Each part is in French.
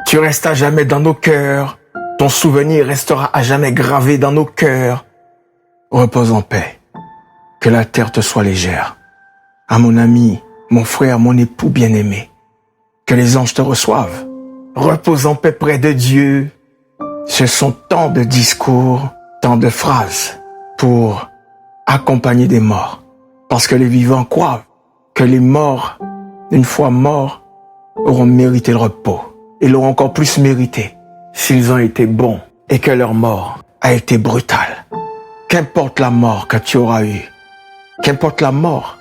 Tu restes à jamais dans nos cœurs. Ton souvenir restera à jamais gravé dans nos cœurs. Repose en paix. Que la terre te soit légère. À mon ami, mon frère, mon époux bien-aimé, que les anges te reçoivent. Repose en paix près de Dieu. Ce sont tant de discours, tant de phrases pour accompagner des morts. Parce que les vivants croient que les morts, une fois morts, auront mérité le repos. Ils l'auront encore plus mérité s'ils ont été bons et que leur mort a été brutale. Qu'importe la mort que tu auras eue, qu'importe la mort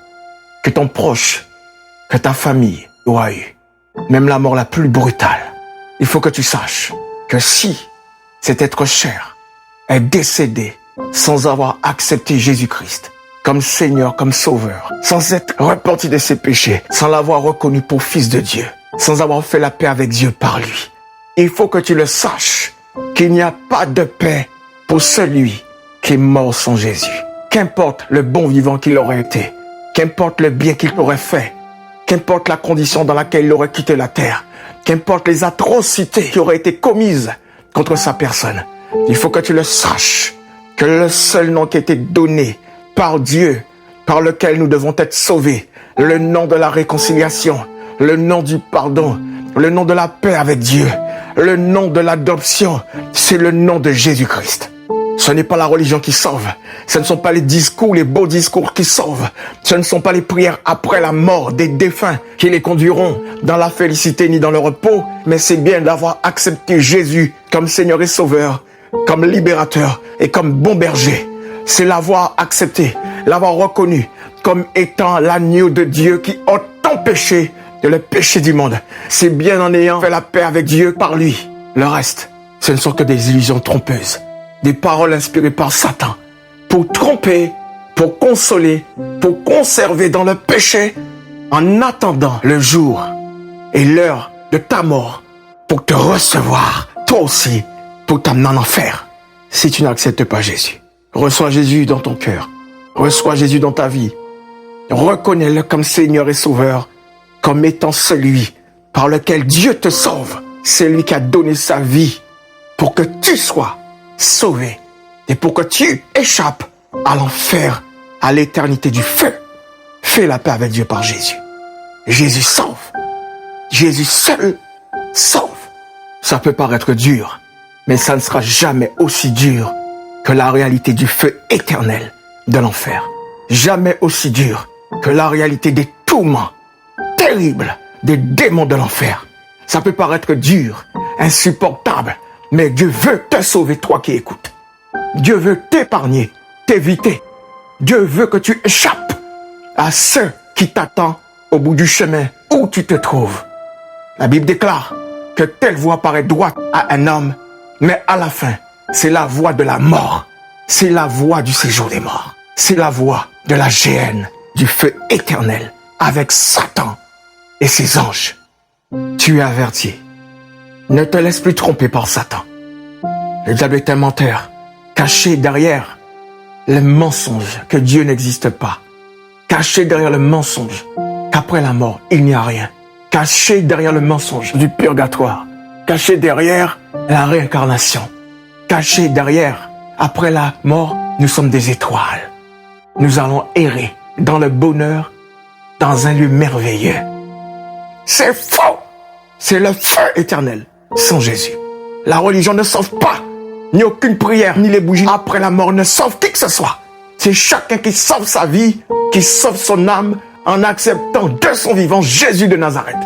que ton proche, que ta famille aura eue, même la mort la plus brutale, il faut que tu saches que si cet être cher est décédé sans avoir accepté Jésus-Christ comme Seigneur, comme Sauveur, sans être repenti de ses péchés, sans l'avoir reconnu pour Fils de Dieu, sans avoir fait la paix avec Dieu par lui, il faut que tu le saches qu'il n'y a pas de paix pour celui qui est mort sans Jésus. Qu'importe le bon vivant qu'il aurait été, qu'importe le bien qu'il aurait fait, qu'importe la condition dans laquelle il aurait quitté la terre, qu'importe les atrocités qui auraient été commises contre sa personne, il faut que tu le saches que le seul nom qui a été donné par Dieu, par lequel nous devons être sauvés, le nom de la réconciliation, le nom du pardon, le nom de la paix avec Dieu, le nom de l'adoption, c'est le nom de Jésus-Christ. Ce n'est pas la religion qui sauve. Ce ne sont pas les discours, les beaux discours qui sauvent. Ce ne sont pas les prières après la mort des défunts qui les conduiront dans la félicité ni dans le repos, mais c'est bien d'avoir accepté Jésus comme Seigneur et Sauveur, comme libérateur et comme bon berger. C'est l'avoir accepté, l'avoir reconnu comme étant l'agneau de Dieu qui ôte ton péché et le péché du monde. C'est bien en ayant fait la paix avec Dieu par lui. Le reste, ce ne sont que des illusions trompeuses. Des paroles inspirées par Satan pour tromper, pour consoler, pour conserver dans le péché en attendant le jour et l'heure de ta mort pour te recevoir, toi aussi, pour t'amener en enfer. Si tu n'acceptes pas Jésus, reçois Jésus dans ton cœur, reçois Jésus dans ta vie, reconnais-le comme Seigneur et Sauveur, comme étant celui par lequel Dieu te sauve, celui qui a donné sa vie pour que tu sois sauvé et pour que tu échappes à l'enfer, à l'éternité du feu. Fais la paix avec Dieu par Jésus. Jésus sauve. Jésus seul sauve. Ça peut paraître dur, mais ça ne sera jamais aussi dur que la réalité du feu éternel de l'enfer. Jamais aussi dur que la réalité des tourments terribles des démons de l'enfer. Ça peut paraître dur, insupportable, mais Dieu veut te sauver, toi qui écoutes. Dieu veut t'épargner, t'éviter. Dieu veut que tu échappes à ceux qui t'attendent au bout du chemin où tu te trouves. La Bible déclare que telle voie paraît droite à un homme, mais à la fin, c'est la voie de la mort. C'est la voie du séjour des morts. C'est la voie de la géhenne, du feu éternel, avec Satan et ses anges. Tu es averti. Ne te laisse plus tromper par Satan. Le diable est un menteur, caché derrière le mensonge que Dieu n'existe pas. Caché derrière le mensonge qu'après la mort, il n'y a rien. Caché derrière le mensonge du purgatoire. Caché derrière la réincarnation. Caché derrière, après la mort, nous sommes des étoiles. Nous allons errer dans le bonheur, dans un lieu merveilleux. C'est faux! C'est le feu éternel sans Jésus. La religion ne sauve pas. Ni aucune prière, ni les bougies après la mort ne sauvent qui que ce soit. C'est chacun qui sauve sa vie, qui sauve son âme en acceptant de son vivant Jésus de Nazareth.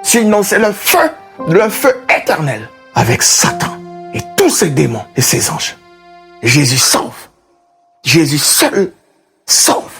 Sinon, c'est le feu éternel avec Satan et tous ses démons et ses anges. Jésus sauve. Jésus seul sauve.